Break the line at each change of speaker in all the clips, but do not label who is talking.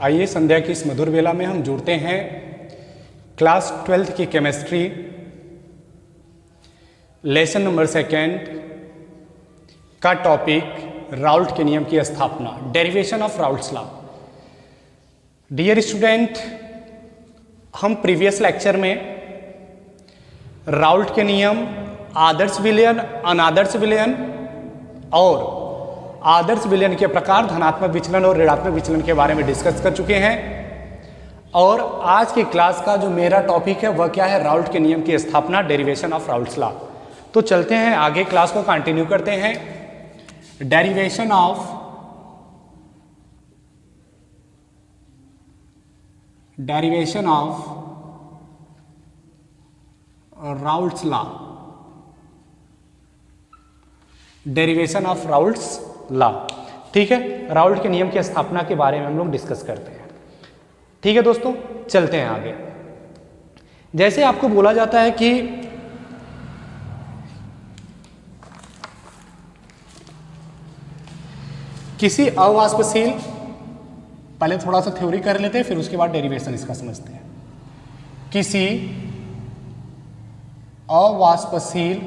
आइए संध्या की इस मधुर बेला में हम जुड़ते हैं क्लास 12th की केमिस्ट्री लेसन नंबर 2 का टॉपिक राउल्ट के नियम की स्थापना, derivation of Raoult's law. Dear student, हम प्रीवियस लेक्चर में राउल्ट के नियम, आदर्श विलयन, अनादर्श विलयन और आदर्श विलयन के प्रकार, धनात्मक विचलन और ऋणात्मक विचलन के बारे में डिस्कस कर चुके हैं। और आज की क्लास का जो मेरा टॉपिक है वह क्या है? राउल्ट के नियम की स्थापना, डेरिवेशन ऑफ राउल्ट्स लॉ। तो चलते हैं आगे, क्लास को कंटिन्यू करते हैं। Derivation of Raoult's law, derivation of Raoult's law. ठीक है, राउल्ट के नियम की स्थापना के बारे में हम लोग डिस्कस करते हैं। ठीक है दोस्तों, चलते हैं आगे। जैसे आपको बोला जाता है कि किसी अवाष्पशील, पहले थोड़ा सा थ्योरी कर लेते हैं फिर उसके बाद डेरिवेशन इसका समझते हैं। किसी अवाष्पशील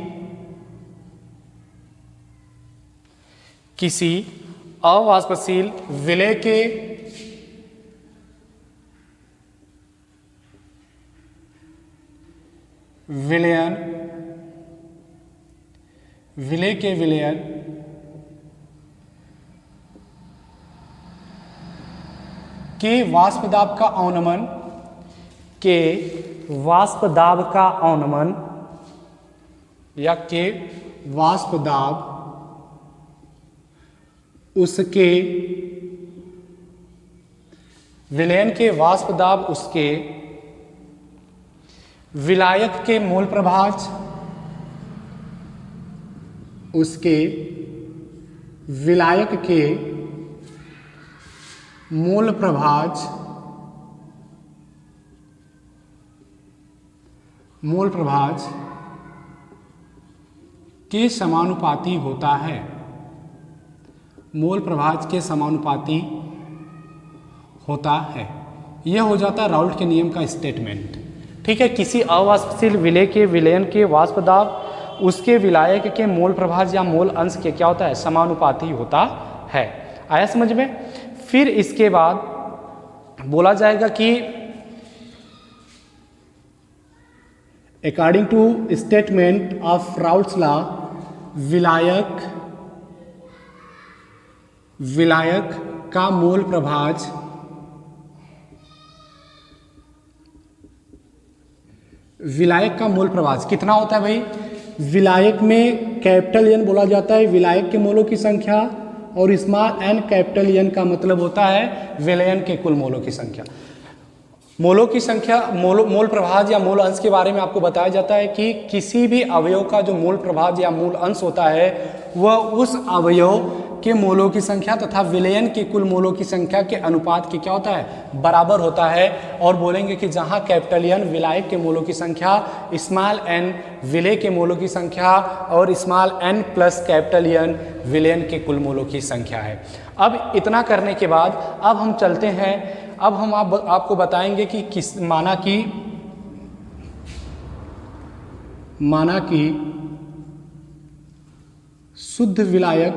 विलय के विलयन के वाष्प दाब का अवनमन या के वाष्प दाब उसके विलयन के वाष्प दाब उसके विलायक के मूल प्रभाज, उसके विलायक के मूल प्रभाज के समानुपाती होता है, मूल प्रभाज के समानुपाती होता है। यह हो जाता है राउल्ट के नियम का स्टेटमेंट। ठीक है, किसी अवाष्पशील विलय के विलयन के वाष्प दाब उसके विलायक के मोल प्रभाज या मोल अंश के क्या होता है? समानुपाती होता है। आया समझ में? फिर इसके बाद बोला जाएगा कि according to statement of Raoult's law, विलायक का मोल प्रभाज कितना होता है भाई? विलायक में कैपिटल एन बोला जाता है विलायक के मोलों की संख्या, और स्मॉल एन कैपिटल एन का मतलब होता है विलयन के कुल मोलों की संख्या। मोलों की संख्या, मोल प्रभाज या मूल अंश के बारे में आपको बताया जाता है कि किसी भी अवयव का जो मूल प्रभाज या मूल अंश होता है वह उस अवयव के मोलों की संख्या तथा विलयन के कुल मोलों की संख्या के अनुपात के क्या होता है? बराबर होता है। और बोलेंगे कि जहां कैपिटल एन विलायक के मोलों की संख्या, स्मॉल एन विलय के मोलों की संख्या और small n plus capital N विलयन के कुल मोलों की संख्या है। अब इतना करने के बाद अब हम चलते हैं, अब हम आपको बताएंगे कि माना कि शुद्ध विलायक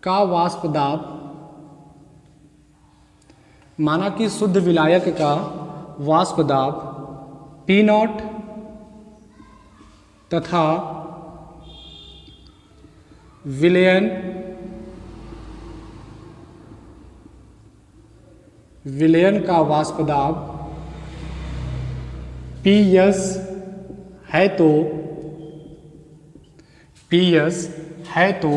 का वाष्प दाब, माना कि शुद्ध विलायक का वाष्प दाब P0 तथा विलयन का वाष्प दाब PS है तो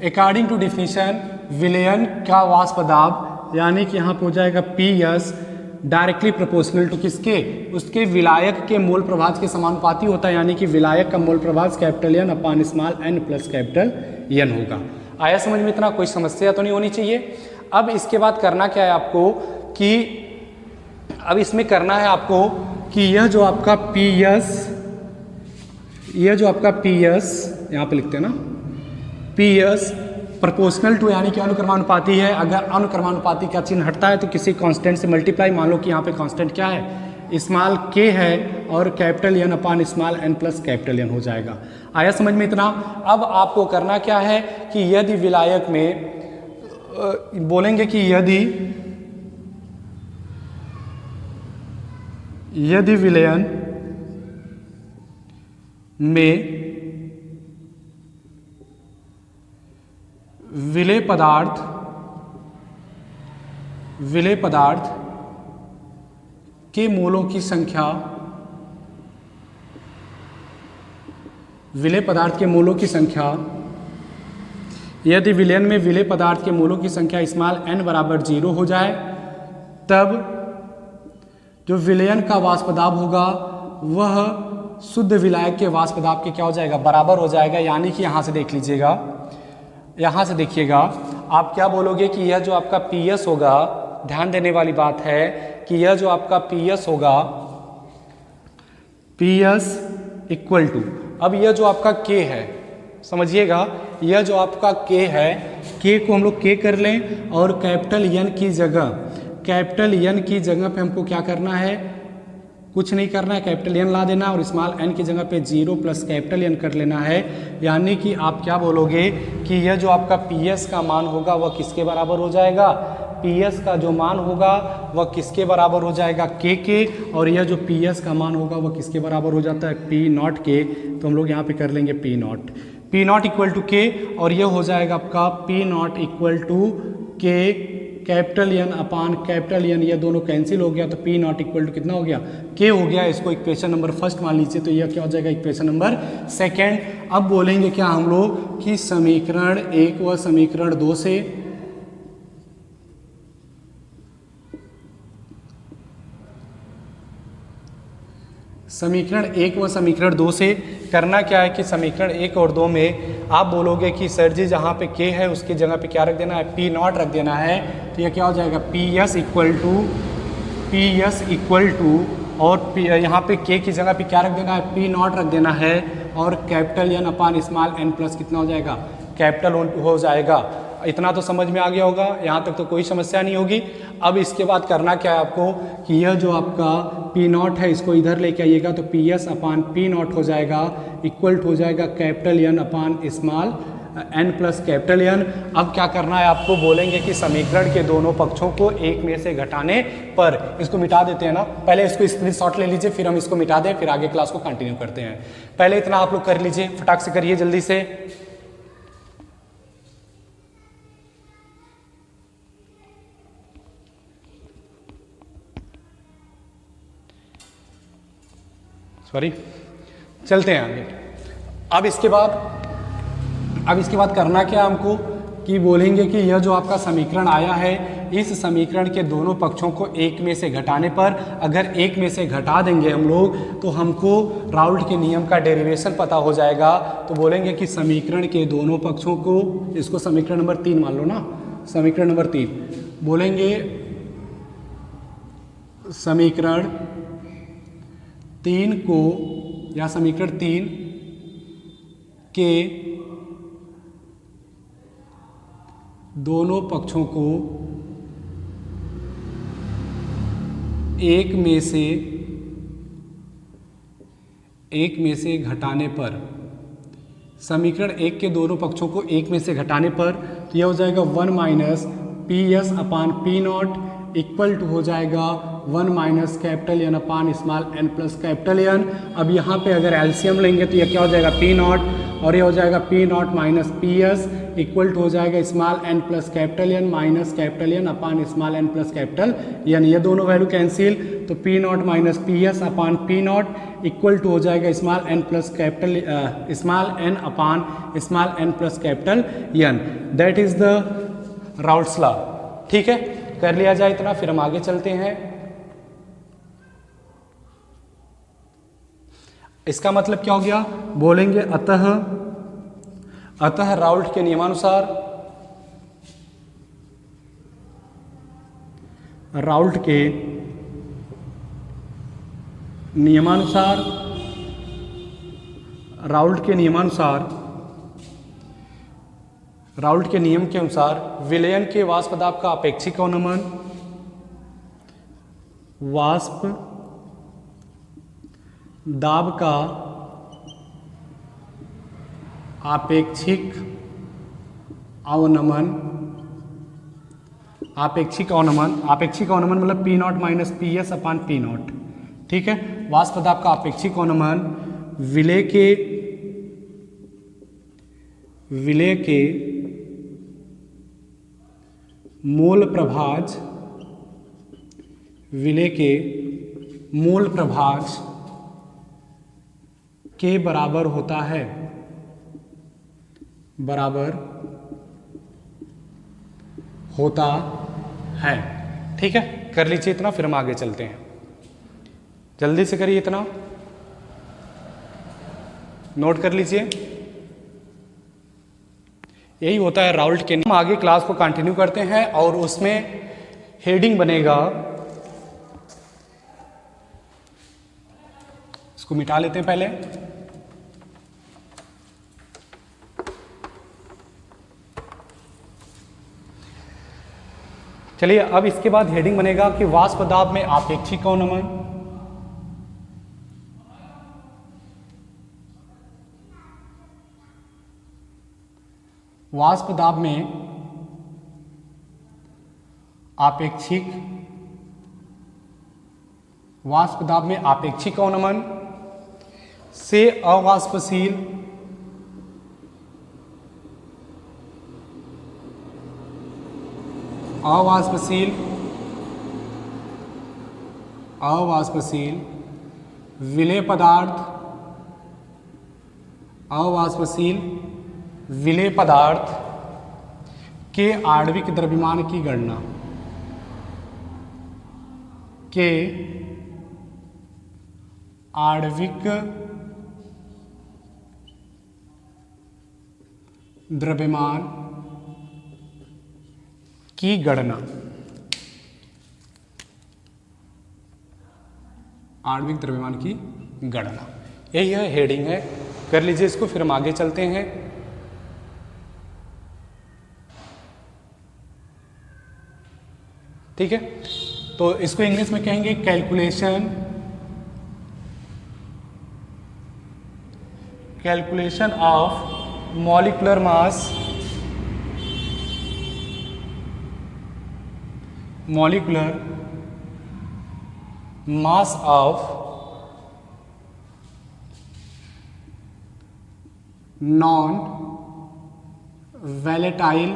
अकॉर्डिंग टू डिफिनीशन विलयन का वाष्प दाब यानी कि यहाँ पे हो जाएगा PS डायरेक्टली प्रोपोर्शनल टू किसके? उसके विलायक के मोल प्रभाज के समानुपाती होता है, यानी कि विलायक का मोल प्रभाज capital N upon small n plus capital N होगा। आया समझ में? इतना कोई समस्या तो नहीं होनी चाहिए। अब इसके बाद करना क्या है आपको कि अब इसमें करना है आपको कि यह जो आपका पी एस ये जो आपका पी एस यहाँ पे लिखते हैं ना, पी एस प्रोपोर्शनल टू यानी कि अनुक्रमानुपाती है। अगर अनुक्रमानुपाती का चिन्ह हटता है तो किसी कांस्टेंट से मल्टीप्लाई, मान लो कि यहाँ पे कांस्टेंट क्या है, स्मॉल के है और capital N upon small n plus capital N हो जाएगा। आया समझ में इतना। अब आपको करना क्या है कि यदि विलायक में बोलेंगे कि यदि विलयन में विलेय पदार्थ के मोलों की संख्या, विलेय पदार्थ के मोलों की संख्या, यदि विलयन में विलेय पदार्थ के मोलों की संख्या स्मॉल n बराबर 0 हो जाए, तब जो विलयन का वाष्पदाब होगा वह शुद्ध विलायक के वाष्पदाब के क्या हो जाएगा, बराबर हो जाएगा। यानी कि यहाँ से देख लीजिएगा, यहाँ से देखिएगा, आप क्या बोलोगे कि यह जो आपका पी एस होगा, ध्यान देने वाली बात है कि यह जो आपका पी एस होगा, पी एस इक्वल टू, अब यह जो आपका के है, समझिएगा, यह जो आपका के है, के को हम लोग के कर लें और कैपिटल एन की जगह पे हमको क्या करना है, कुछ नहीं करना है, कैपिटल एन ला देना और स्मॉल एन की जगह पे 0 प्लस कैपिटल एन कर लेना है। यानी कि आप क्या बोलोगे कि यह जो आपका पी एस का मान होगा वह किसके बराबर हो जाएगा, पी एस का जो मान होगा वह किसके बराबर हो जाएगा, के, और यह जो पी एस का मान होगा वह किसके बराबर हो जाता है, पी नॉट के। तो हम लोग यहाँ पे कर लेंगे पी नॉट इक्वल टू के, और यह हो जाएगा आपका पी नॉट इक्वल टू के कैपिटल एन अपान कैपिटल एन, ये दोनों कैंसिल हो गया तो पी नॉट इक्वल टू कितना हो गया, के हो गया। इसको इक्वेशन नंबर फर्स्ट मान लीजिए, तो यह क्या हो जाएगा, इक्वेशन नंबर सेकंड। अब बोलेंगे क्या हम लोग कि समीकरण 1 व समीकरण 2 से समीकरण 1 व समीकरण 2 से करना क्या है कि समीकरण 1 और 2 में आप बोलोगे कि सर जी जहाँ पे के है उसकी जगह पे क्या रख देना है, पी नॉट रख देना है। तो यह क्या हो जाएगा, पी एस इक्वल टू और यहाँ पे के की जगह पे क्या रख देना है, पी नॉट रख देना है, और capital N upon small n plus कितना हो जाएगा, कैपिटल हो जाएगा। इतना तो समझ में आ गया होगा, यहाँ तक तो कोई समस्या नहीं होगी। अब इसके बाद करना क्या है आपको कि यह जो आपका पी नॉट है इसको इधर लेके आइएगा, तो P S upon P naught हो जाएगा, इक्वल टू हो जाएगा capital N upon small n plus capital N. अब क्या करना है आपको, बोलेंगे कि समीकरण के दोनों पक्षों को एक में से घटाने पर, इसको मिटा देते हैं ना, पहले इसको स्क्रीनशॉट ले लीजिए, फिर हम इसको मिटा दें, फिर आगे क्लास को कंटिन्यू करते हैं। पहले इतना आप लोग कर लीजिए, फटाक से करिए जल्दी से। सॉरी, चलते हैं आगे। अब इसके बाद करना क्या हमको कि बोलेंगे कि यह जो आपका समीकरण आया है, इस समीकरण के दोनों पक्षों को एक में से घटाने पर, अगर एक में से घटा देंगे हम लोग तो हमको राउल्ट के नियम का डेरिवेशन पता हो जाएगा। तो बोलेंगे कि समीकरण के दोनों पक्षों को, इसको समीकरण नंबर 3 मान लो ना, समीकरण नंबर 3 बोलेंगे, समीकरण 3 को या समीकरण 3 के दोनों पक्षों को एक में से घटाने पर, समीकरण 1 के दोनों पक्षों को एक में से घटाने पर तो यह हो जाएगा 1 minus P S upon P naught equal to हो जाएगा 1 minus capital N upon small n plus capital N. अब यहाँ पे अगर एलसीएम लेंगे तो यह क्या हो जाएगा, पी नॉट, और ये हो जाएगा P naught minus P S equal to हो जाएगा small n plus capital N minus capital N upon small n plus capital N. ये दोनों वैल्यू कैंसिल, तो P naught minus P S upon P naught equal to हो जाएगा small n plus capital small n upon small n plus capital N. That is the Raoult's law. ठीक है, कर लिया जाए इतना, फिर हम आगे चलते हैं। इसका मतलब क्या हो गया, बोलेंगे अतः राउल्ट के नियमानुसार, राउल्ट के नियमानुसार राउल्ट के नियमानुसार, राउल्ट के नियम के अनुसार विलयन के वाष्प दाब का अपेक्षिक अवनमन, वाष्प दाब का आपेक्षिक अवनमन, आपेक्षिक अवनमन मतलब P naught minus P S upon P not, ठीक है। वाष्प दाब का आपेक्षिक अवनमन विलय के मूल प्रभाज, विलय के मूल प्रभाज के बराबर होता है, बराबर होता है, ठीक है। कर लीजिए इतना, फिर हम आगे चलते हैं। जल्दी से करिए, इतना नोट कर लीजिए। यही होता है राउल्ट के। हम आगे क्लास को कंटिन्यू करते हैं और उसमें हेडिंग बनेगा, इसको मिटा लेते हैं पहले। चलिए, अब इसके बाद हेडिंग बनेगा कि वाष्प दाब में आपेक्षिक अवनमन, वाष्प दाब में आपेक्षिक, वाष्प दाब में आपेक्षिक अवनमन से अवाष्पशील, अवाष्पशील विलय पदार्थ, अवाष्पशील विलय पदार्थ के आणविक द्रव्यमान की गणना, के आणविक द्रव्यमान की गणना, आणविक द्रव्यमान की गणना, यही है हेडिंग है। कर लीजिए इसको, फिर हम आगे चलते हैं। ठीक है, तो इसको इंग्लिश में कहेंगे calculation of molecular mass, of non volatile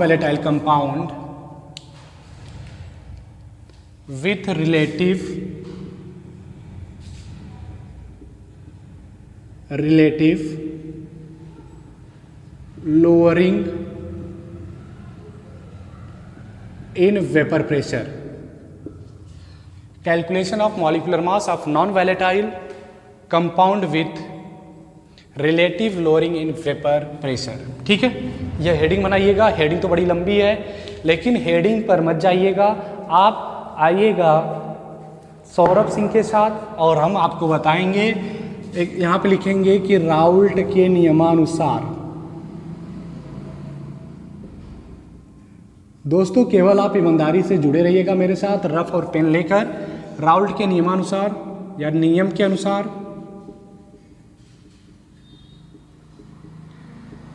compound, with relative lowering in vapor pressure. Calculation of molecular mass of non-volatile compound with relative lowering in vapor pressure. ठीक है, यह हेडिंग बनाइएगा। हेडिंग तो बड़ी लंबी है, लेकिन हेडिंग पर मत जाइएगा, आप आइएगा सौरभ सिंह के साथ और हम आपको बताएंगे। एक यहाँ पे लिखेंगे कि राउल्ट के नियमानुसार। दोस्तों, केवल आप ईमानदारी से जुड़े रहिएगा मेरे साथ, रफ और पेन लेकर। राउल्ट के नियमानुसार या नियम के अनुसार,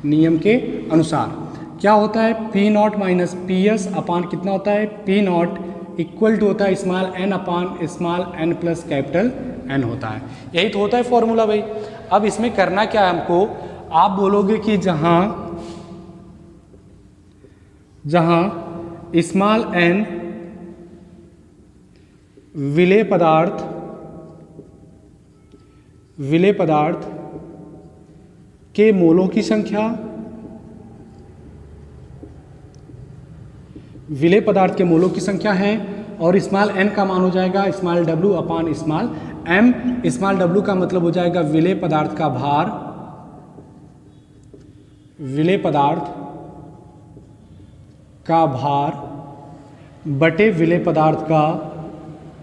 नियम के अनुसार क्या होता है, P naught minus P S upon कितना होता है, पी नॉट इक्वल टू होता है small n upon small n plus capital N होता है। यही तो होता है फॉर्मूला भाई। अब इसमें करना क्या है हमको, आप बोलोगे कि जहां स्मॉल एन विलय पदार्थ के मोलों की संख्या, विलय पदार्थ के मोलों की संख्या है, और स्मॉल एन का मान हो जाएगा small W upon small M. Small डब्ल्यू का मतलब हो जाएगा विलय पदार्थ का भार, विलेय पदार्थ का भार बटे विलेय पदार्थ का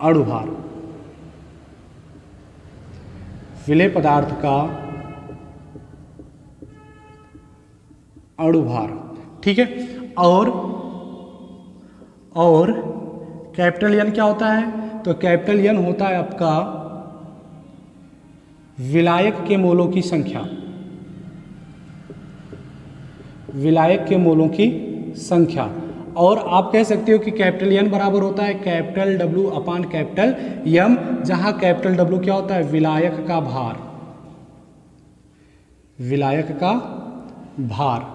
अणुभार। विलेय पदार्थ का अणुभार, ठीक है। और कैपिटल एन क्या होता है? तो कैपिटल एन होता है आपका विलायक के मोलों की संख्या। विलायक के मोलों की संख्या। और आप कह सकते हो कि कैपिटल एन बराबर होता है capital W upon capital M, जहां कैपिटल डब्ल्यू क्या होता है? विलायक का भार। विलायक का भार।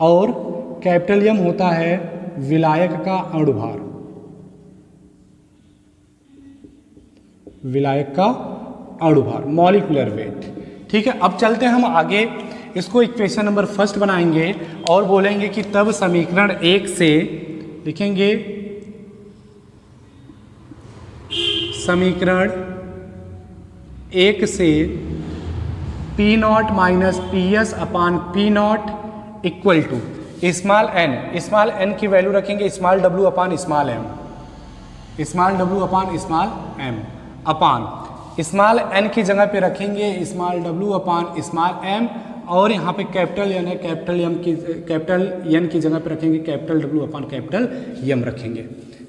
और कैपिटल एम होता है विलायक का अणुभार। विलायक का अणुभार, मॉलिक्यूलर वेट, ठीक है। अब चलते हैं हम आगे, इसको इक्वेशन नंबर फर्स्ट बनाएंगे और बोलेंगे कि तब समीकरण 1 से लिखेंगे, समीकरण 1 से P naught minus P S upon P naught equal to small N की वैल्यू रखेंगे small W upon small M. Small W upon small M upon small N की जगह पे रखेंगे small W upon small M, और यहाँ पे capital N है, कैपिटल एन की जगह पे रखेंगे capital W upon capital M रखेंगे।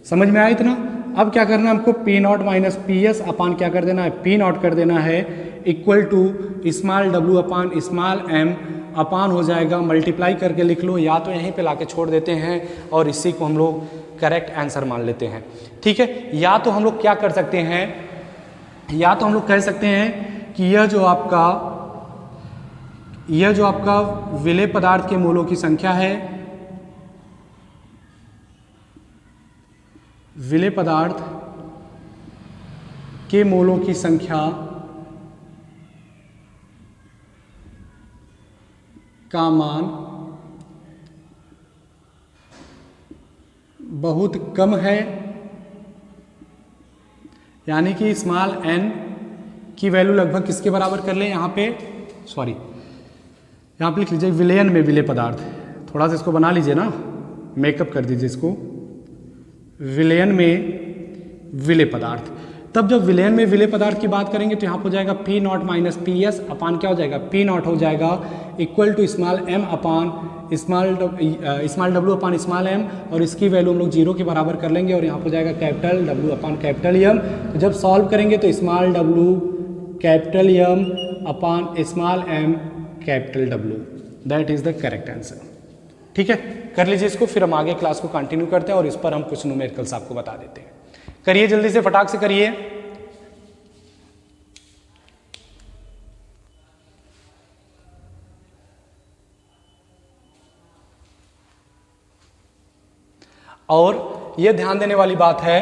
समझ में आया इतना? अब क्या करना है हमको? P naught minus P S upon क्या कर देना है? पी नॉट कर देना है equal to small W upon small M upon हो जाएगा, मल्टीप्लाई करके लिख लो, या तो यहीं पे लाके छोड़ देते हैं और इसी को हम लोग करेक्ट आंसर मान लेते हैं, ठीक है। या तो हम लोग क्या कर सकते हैं, या तो हम लोग कह सकते हैं कि यह जो आपका विलेय पदार्थ के मोलों की संख्या है, विलेय पदार्थ के मोलों की संख्या का मान बहुत कम है, यानी कि स्मॉल एन की वैल्यू लगभग किसके बराबर कर लें? यहाँ पे यहाँ पे लिख लीजिए विलयन में विलेय पदार्थ, थोड़ा सा इसको बना लीजिए ना, मेकअप कर दीजिए इसको, विलयन में विलेय पदार्थ। तब जब विलयन में विलेय पदार्थ की बात करेंगे तो यहाँ पर हो जाएगा P naught minus P S upon क्या हो जाएगा? पी नॉट हो जाएगा equal to small M upon small W upon small M, और इसकी वैल्यू हम लोग 0 के बराबर कर लेंगे और यहाँ पर जाएगा capital W upon capital M. तो जब सॉल्व करेंगे तो स्मॉल डब्ल्यू capital M upon small m capital W, that is the correct answer, ठीक है। कर लीजिए इसको, फिर हम आगे क्लास को कंटिन्यू करते हैं और इस पर हम कुछ न्यूमेरिकल्स आपको बता देते हैं। करिए जल्दी से, फटाक से करिए। और यह ध्यान देने वाली बात है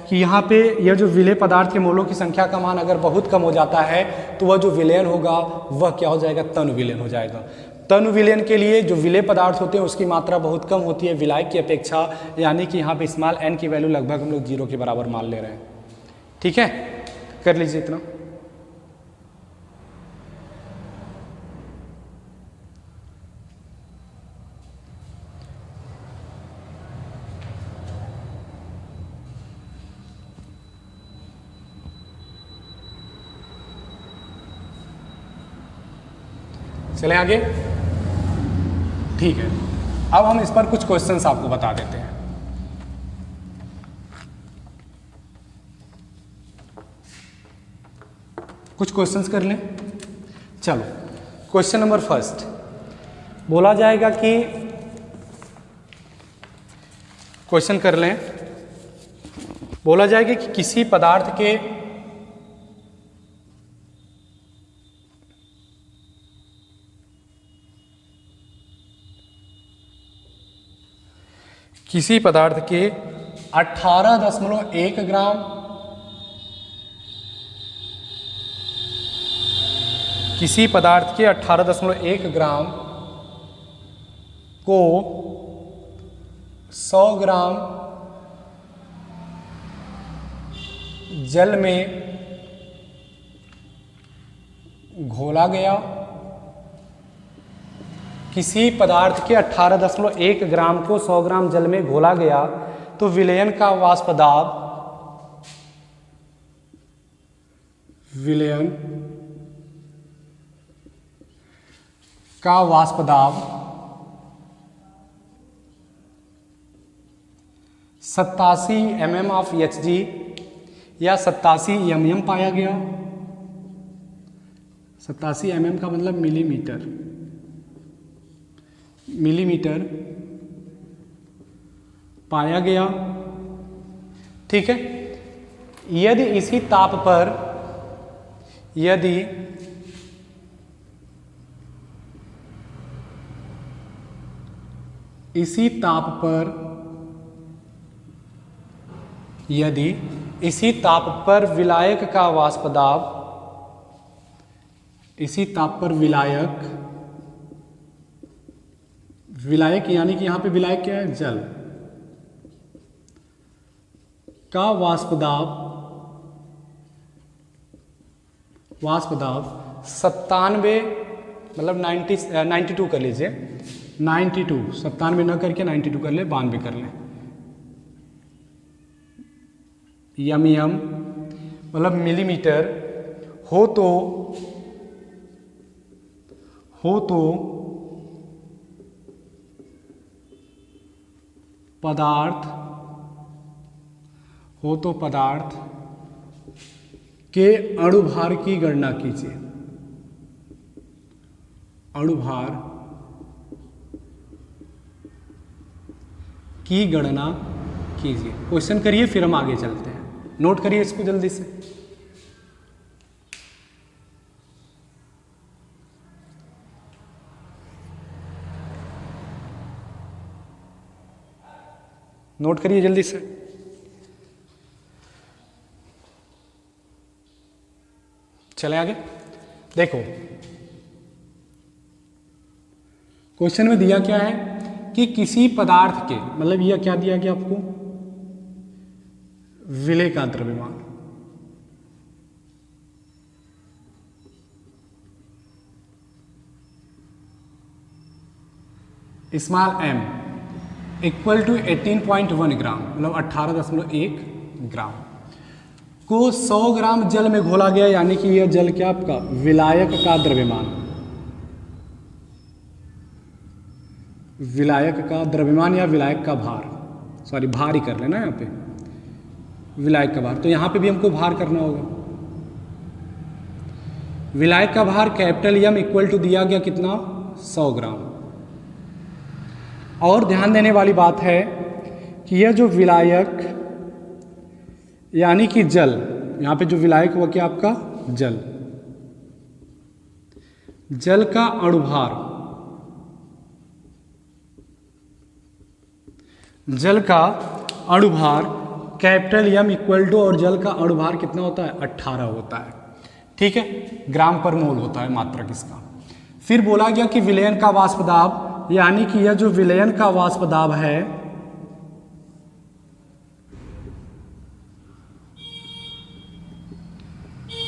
कि यहाँ पे यह जो विलेय पदार्थ के मोलों की संख्या का मान अगर बहुत कम हो जाता है तो वह जो विलयन होगा वह क्या हो जाएगा? तनु विलयन हो जाएगा। तनु विलयन के लिए जो विलेय पदार्थ होते हैं उसकी मात्रा बहुत कम होती है विलायक की अपेक्षा, यानी कि यहाँ पे स्मॉल एन की वैल्यू लगभग हम लोग 0 के बराबर मान ले रहे हैं, ठीक है। कर लीजिए इतना। चलें आगे, ठीक है। अब हम इस पर कुछ क्वेश्चंस आपको बता देते हैं। कुछ क्वेश्चंस कर लें, चलो। क्वेश्चन नंबर फर्स्ट बोला जाएगा कि, क्वेश्चन कर लें, बोला जाएगा कि किसी पदार्थ के किसी पदार्थ के 18.1 ग्राम किसी पदार्थ के 18.1 ग्राम को 100 ग्राम जल में घोला गया किसी पदार्थ के 18.1 ग्राम को 100 ग्राम जल में घोला गया तो विलयन का वाष्प दाब, विलयन का वाष्प दाब 87 mm ऑफ Hg या 87 mm पाया गया। 87 mm का मतलब मिलीमीटर, मिलीमीटर पाया गया। ठीक है, यदि इसी ताप पर, यदि इसी ताप पर, यदि इसी ताप पर विलायक का वाष्प दाब, इसी ताप पर विलायक, विलायक यानी कि यहां पे विलायक क्या है, जल का वाष्प दाब, वाष्प दाब 97 मतलब 92 कर लीजिए, 92, 97 न करके 92 कर ले, 92 कर ले, यम मतलब मिलीमीटर हो तो पदार्थ, हो तो पदार्थ के अणुभार की गणना कीजिए, अणुभार की गणना कीजिए। क्वेश्चन करिए फिर हम आगे चलते हैं, नोट करिए इसको जल्दी से। नोट करिए जल्दी से। चले आगे, देखो क्वेश्चन में दिया क्या है कि किसी पदार्थ के, मतलब यह क्या दिया गया आपको, विलय का द्रव्यमान, स्मॉल m इक्वल टू 18.1 ग्राम मतलब 18.1 ग्राम को 100 ग्राम जल में घोला गया, यानी कि यह जल क्या आपका विलायक का द्रव्यमान, विलायक का द्रव्यमान या विलायक का भार, सॉरी भार ही कर लेना यहाँ पे, विलायक का भार, तो यहाँ पे भी हमको भार करना होगा। विलायक का भार कैपिटल M इक्वल टू दिया गया कितना, 100 ग्राम। और ध्यान देने वाली बात है कि यह जो विलायक यानी कि जल, यहाँ पे जो विलायक हुआ क्या आपका जल, जल का अणुभार, जल का अणुभार कैपिटल M इक्वल टू, और जल का अणुभार कितना होता है 18 होता है। ठीक है, ग्राम पर मोल होता है मात्रक इसका। फिर बोला गया कि विलयन का वाष्प दाब, यानी कि यह जो विलयन का वाष्प दाब है,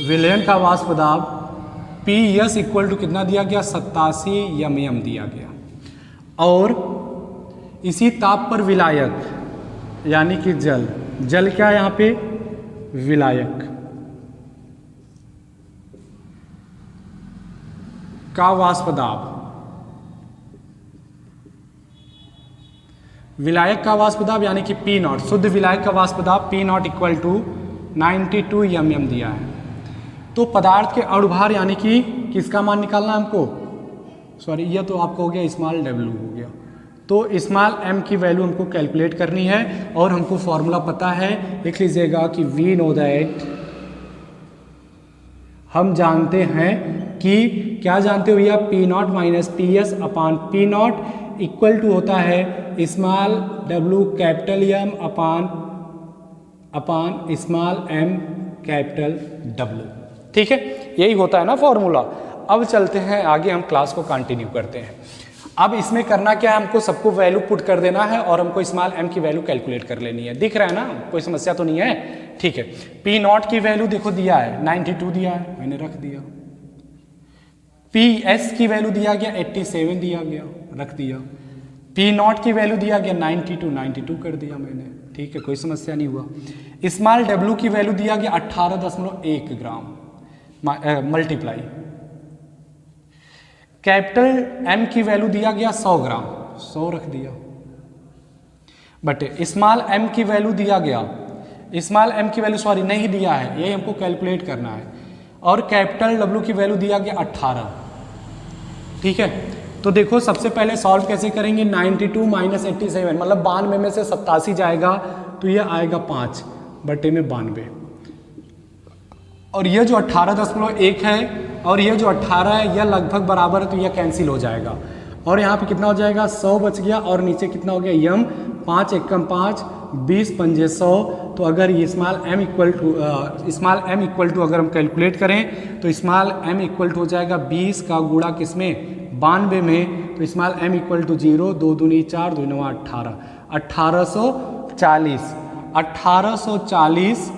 विलयन का वाष्प दाब PS इक्वल टू कितना दिया गया 87 mm दिया गया। और इसी ताप पर विलायक यानी कि जल, जल क्या है यहाँ पे विलायक का वाष्प दाब, विलायक का वाष्प दाब यानी कि P0, शुद्ध विलायक का वाष्प दाब P0 इक्वल टू 92 mm दिया है। तो पदार्थ के अणुभार यानी कि किसका मान निकालना है हमको, सॉरी यह तो आपको हो गया स्मॉल w हो गया, तो स्मॉल m की वैल्यू हमको कैलकुलेट करनी है और हमको फॉर्मूला पता है, लिख लीजिएगा कि वी नो दैट, हम जानते हैं कि क्या जानते हो भैया, P0 minus PS upon P0 equal to होता है small w capital M upon small m capital W। ठीक है, यही होता है ना फॉर्मूला। अब चलते हैं आगे, हम क्लास को कंटिन्यू करते हैं। अब इसमें करना क्या है, हमको सबको वैल्यू पुट कर देना है और हमको स्मॉल m की वैल्यू कैलकुलेट कर लेनी है। दिख रहा है ना, कोई समस्या तो नहीं है। ठीक है, P0 की वैल्यू देखो दिया है 92 दिया है, मैंने रख दिया। पी एस की वैल्यू दिया गया 87 दिया गया, रख दिया। पी नॉट की वैल्यू दिया गया 92 कर दिया मैंने, ठीक है, कोई समस्या नहीं हुआ। स्मॉल डब्ल्यू की वैल्यू दिया गया 18.1 ग्राम मल्टीप्लाई। कैपिटल एम की वैल्यू दिया गया 100 ग्राम, 100 रख दिया। बट स्मॉल एम की वैल्यू दिया गया, स्मॉल एम की वैल्यू सॉरी नहीं दिया है, ये हमको कैलकुलेट करना है। और कैपिटल डब्ल्यू की वैल्यू दिया गया 18, ठीक है। तो देखो सबसे पहले सॉल्व कैसे करेंगे, 92 माइनस 87 मतलब 92 में से 87 जाएगा तो ये आएगा 5 बटे में 92। और ये जो 18.1 है और ये जो 18 है यह लगभग बराबर है, तो यह कैंसिल हो जाएगा। और यहाँ पे कितना हो जाएगा, 100 बच गया। और नीचे कितना हो गया, यम 5 एकम 5 20 पंजे 100। तो अगर ये स्मॉल एम इक्वल टू अगर हम कैलकुलेट करें तो स्मॉल एम इक्वल टू हो जाएगा 20 का गुणा किसमें, 92 में। तो स्मॉल एम इक्वल टू 0, 2 दूनी 4, 2 9 18, 1840। 1840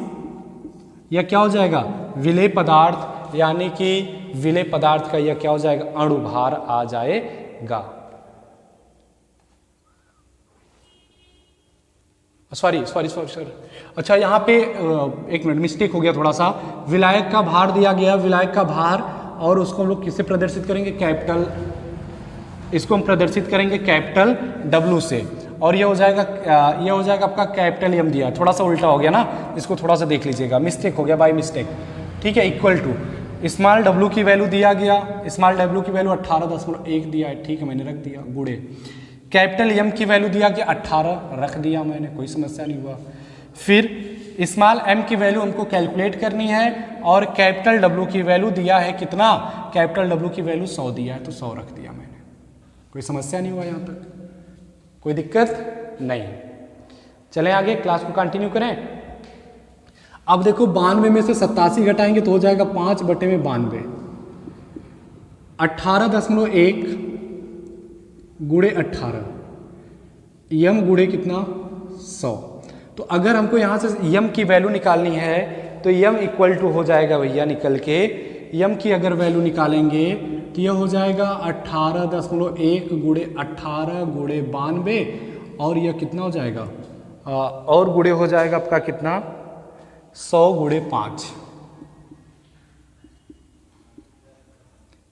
यह क्या हो जाएगा, विलेय पदार्थ, यानी कि विलेय पदार्थ का यह क्या हो जाएगा, अणुभार आ जाएगा। सॉरी अच्छा यहाँ पे एक मिनट मिस्टेक हो गया थोड़ा सा। विलायक का भार दिया गया, विलायक का भार, और उसको हम लोग किससे प्रदर्शित करेंगे, कैपिटल, इसको हम प्रदर्शित करेंगे कैपिटल डब्ल्यू से। और ये हो जाएगा आपका कैपिटल एम दिया, थोड़ा सा उल्टा हो गया ना, इसको थोड़ा सा देख लीजिएगा, मिस्टेक हो गया बाय मिस्टेक, ठीक है। इक्वल टू स्मॉल डब्ल्यू की वैल्यू दिया गया, स्मॉल डब्ल्यू की वैल्यू 18.1 दिया है, ठीक है, मैंने रख दिया गुणे। कैपिटल एम की वैल्यू दिया गया 18, रख दिया मैंने, कोई समस्या नहीं हुआ। फिर स्मॉल एम की वैल्यू हमको कैलकुलेट करनी है, और कैपिटल डब्ल्यू की वैल्यू दिया है कितना, कैपिटल डब्ल्यू की वैल्यू 100 दिया है, तो 100 रख दिया मैंने, कोई समस्या नहीं हुआ, यहाँ तक कोई दिक्कत नहीं। चलें आगे, क्लास को कंटिन्यू करें। अब देखो 92 में से 87 घटाएंगे तो हो जाएगा 5 बटे में 92, 18.1 गुणे 18, यम गुणे कितना 100। तो अगर हमको यहाँ से यम की वैल्यू निकालनी है तो यम इक्वल टू हो जाएगा भैया निकल के, यम की अगर वैल्यू निकालेंगे तो यह हो जाएगा 18.1 गुणे 18 गुणे 92, और यह कितना हो जाएगा, और गुणे हो जाएगा आपका कितना 100 गुणे 5,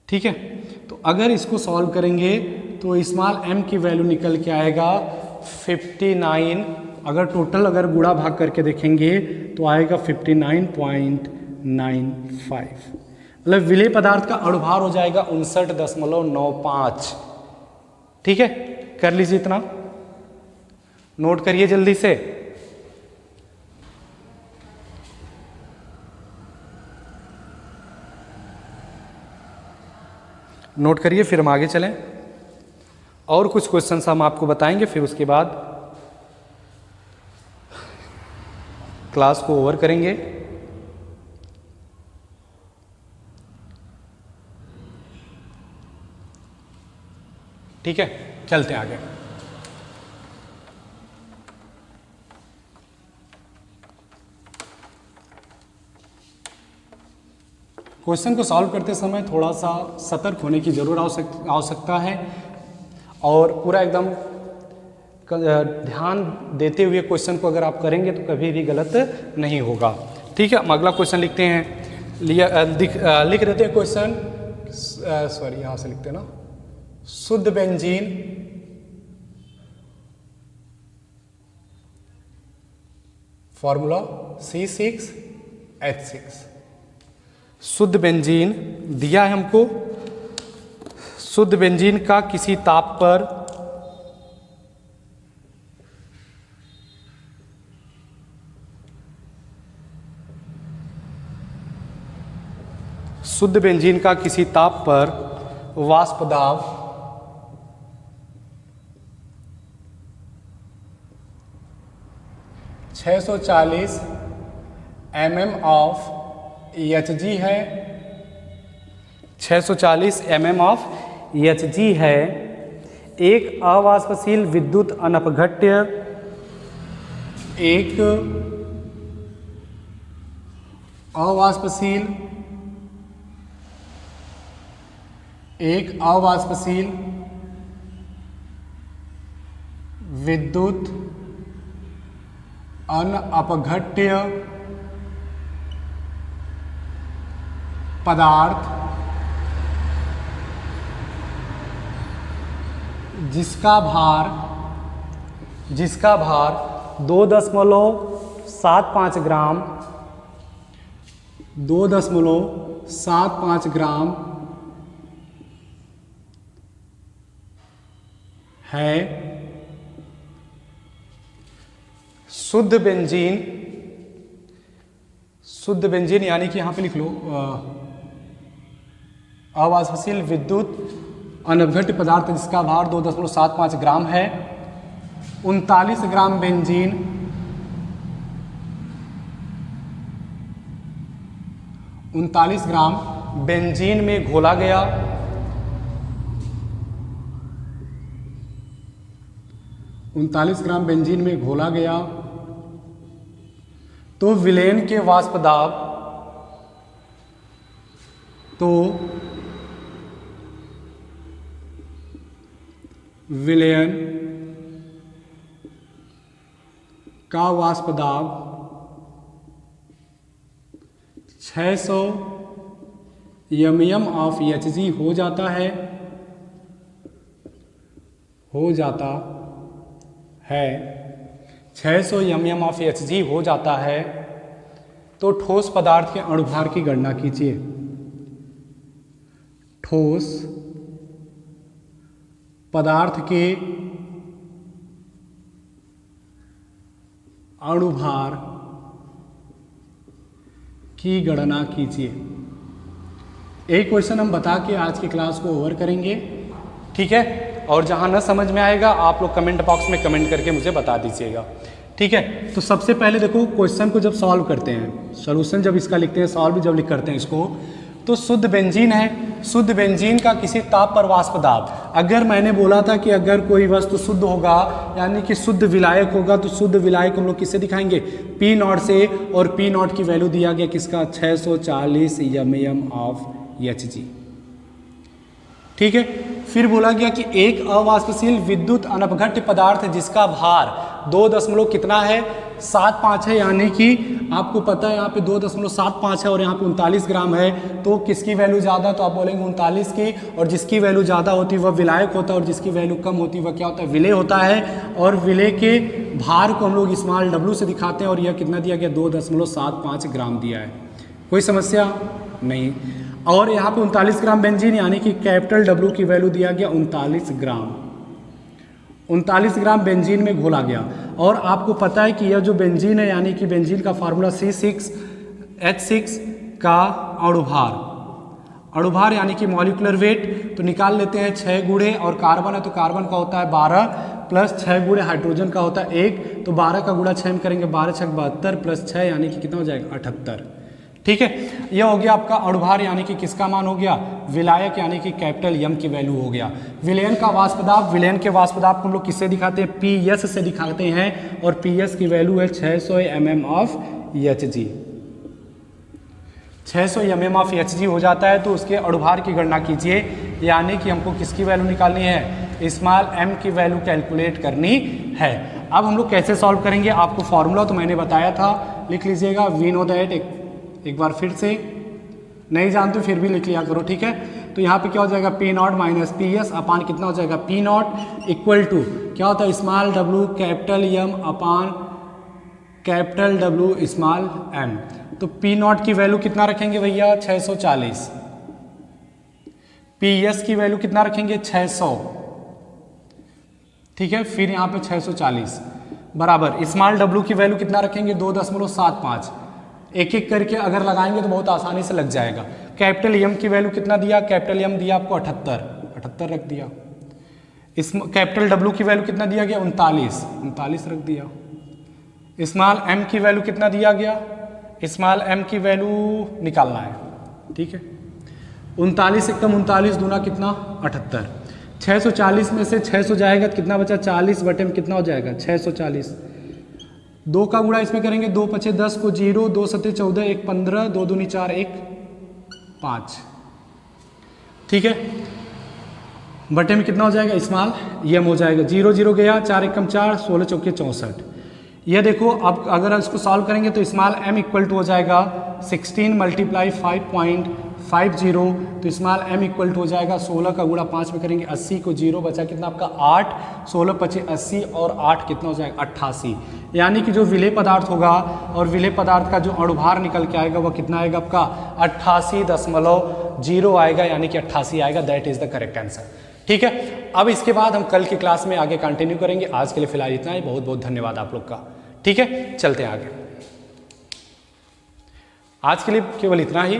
ठीक है। तो अगर इसको सॉल्व करेंगे तो स्मॉल एम की वैल्यू निकल के आएगा 59, अगर टोटल अगर गुणा भाग करके देखेंगे तो आएगा 59.95, मतलब विलेय पदार्थ का अणुभार हो जाएगा 59.95, ठीक है। कर लीजिए, इतना नोट करिए जल्दी से। नोट करिए, फिर हम आगे चलें। और कुछ क्वेश्चंस हम आपको बताएंगे, फिर उसके बाद क्लास को ओवर करेंगे। ठीक है, चलते हैं आगे। क्वेश्चन को सॉल्व करते समय थोड़ा सा सतर्क होने की जरूर आवश्यकता है, और पूरा एकदम ध्यान देते हुए क्वेश्चन को अगर आप करेंगे तो कभी भी गलत नहीं होगा, ठीक है। हम अगला क्वेश्चन लिखते हैं, लिख देते हैं क्वेश्चन, सॉरी यहाँ से लिखते हैं ना, शुद्ध बेंजीन फॉर्मूला C6H6। शुद्ध बेंजीन दिया है हमको, शुद्ध बेंजीन का किसी ताप पर शुद्ध बेंजीन का किसी ताप पर वाष्प दाब 640 mm ऑफ Hg है, 640 mm ऑफ Hg है। एक अवाष्पशील विद्युत अनपघट्य, एक अवाष्पशील एक अवाष्पशील विद्युत अनअपघट्य पदार्थ जिसका भार 2.75 ग्राम 2.75 ग्राम है, शुद्ध बेंजीन यानी कि यहां पे लिख लो अवाष्पशील विद्युत अनअपघट्य पदार्थ जिसका भार 2.75 ग्राम है, 39 ग्राम बेंजीन 39 ग्राम बेंजीन में घोला गया, 39 ग्राम बेंजीन में घोला गया तो विलयन के वाष्प दाब विलयन का वाष्प दाब 600 mm ऑफ Hg हो जाता है 600 mm ऑफ Hg हो जाता है। तो ठोस पदार्थ के अणुभार की गणना कीजिए। ठोस पदार्थ के अणुभार की गणना कीजिए। एक क्वेश्चन हम बता के आज की क्लास को ओवर करेंगे, ठीक है। और जहां न समझ में आएगा आप लोग कमेंट बॉक्स में कमेंट करके मुझे बता दीजिएगा, ठीक है। तो सबसे पहले देखो, क्वेश्चन को जब सॉल्व करते हैं, सॉल्यूशन जब इसका लिखते हैं, सॉल्व जब लिख करते हैं इसको, तो शुद्ध बेंजीन है, शुद्ध बेंजीन का किसी ताप पर वाष्प दाब, अगर मैंने बोला था कि अगर कोई वस्तु शुद्ध होगा यानी कि शुद्ध विलायक होगा, तो शुद्ध विलायक हम लोग किससे दिखाएंगे, पी नॉट से। और पी नॉट की वैल्यू दिया गया किसका, 640 mm ऑफ Hg, ठीक है। फिर बोला गया कि एक अवाष्पशील विद्युत अनअपघट्य पदार्थ जिसका भार 2 कितना है, 75 है, यानी कि आपको पता है यहाँ पे 2.75 है और यहाँ पे 39 ग्राम है, तो किसकी वैल्यू ज़्यादा, तो आप बोलेंगे 39 की। और जिसकी वैल्यू ज़्यादा होती है वह विलायक होता है और जिसकी वैल्यू कम होती है वह क्या होता है, विलेय होता है। और विलेय के भार को हम लोग स्मॉल w से दिखाते हैं और यह कितना दिया गया, 2.75 ग्राम दिया है। कोई समस्या नहीं। और यहाँ पे 39 ग्राम बेंजीन यानी कि कैपिटल W की वैल्यू दिया गया 39 ग्राम, 39 ग्राम बेंजीन में घोला गया। और आपको पता है कि यह जो बेंजीन है यानी कि बेंजीन का फार्मूला C6H6 का अणुभार यानी कि मॉलिक्यूलर वेट तो निकाल लेते हैं। 6 गुणे और कार्बन है तो कार्बन का होता है 12 प्लस 6 गुणे हाइड्रोजन का होता है 1, तो 12 का गुणा 6 में करेंगे 12 6 72 प्लस 6 यानी कि कितना हो जाएगा 78, ठीक है। यह हो गया आपका अणुभार यानी कि किसका मान हो गया, विलायक यानी कि कैपिटल M की वैल्यू हो गया। विलयन का वाष्पदाब, विलयन के वाष्पदाब को हम लोग किससे दिखाते हैं, PS से दिखाते हैं और PS की वैल्यू है 600 mm of Hg, 600 mm of Hg हो जाता है। तो उसके अणुभार की गणना कीजिए, यानी कि हमको किसकी वैल्यू निकालनी है, स्मॉल m की वैल्यू कैलकुलेट करनी है। अब हम लोग कैसे सॉल्व करेंगे, आपको फॉर्मूला तो मैंने बताया था, लिख लीजिएगा। वी नो दैट, एक बार फिर से, नहीं जानते फिर भी लिख लिया करो, ठीक है। तो यहाँ पे क्या हो जाएगा, P नॉट माइनस PS अपान कितना हो जाएगा, P नॉट इक्वल टू क्या होता है, स्मॉल w कैपिटल M अपान कैपिटल W स्मॉल m। तो P नॉट की वैल्यू कितना रखेंगे भैया, 640, PS की वैल्यू कितना रखेंगे, 600, ठीक है। फिर यहाँ पे 640 बराबर स्मॉल w की वैल्यू कितना रखेंगे, 2.75, एक एक करके अगर लगाएंगे तो बहुत आसानी से लग जाएगा। कैपिटल M की वैल्यू कितना दिया, कैपिटल M दिया आपको 78 रख दिया। इस कैपिटल W की वैल्यू कितना दिया गया, 39 रख दिया। स्मॉल m की वैल्यू कितना दिया गया, स्मॉल m की वैल्यू निकालना है, ठीक है। 39 से कम 39 दूना कितना 78, 640 में से 600 जाएगा तो कितना बचा, 40 बटे में कितना हो जाएगा 640। 2 का गुणा इसमें करेंगे, 2 पचे 10 को 0, 2 सते 14, 1 15, 2 दूनी 4, 1 5, ठीक है। बटे में कितना हो जाएगा स्मॉल एम हो जाएगा, 0 0 गया, 4 एकम 4, 16 चौके 64। ये देखो अब अगर इसको सॉल्व करेंगे तो स्मॉल m इक्वल टू हो जाएगा 16 मल्टीप्लाई 5.50, तो स्मॉल m इक्वल टू हो जाएगा 16 का गुणा 5 में करेंगे 80 को 0 बचा कितना आपका 8, 16 पचे 80 और 8 कितना हो जाएगा 88। यानी कि जो विलेय पदार्थ होगा और विलेय पदार्थ का जो अणुभार निकल के आएगा वह कितना आएगा आपका 88.0 आएगा, यानी कि 88 आएगा। That is the correct answer. ठीक है, अब इसके बाद हम कल की क्लास में आगे कंटिन्यू करेंगे। आज के लिए फिलहाल इतना ही, बहुत बहुत धन्यवाद आप लोग का। ठीक है, चलते हैं आगे। आज के लिए केवल इतना ही।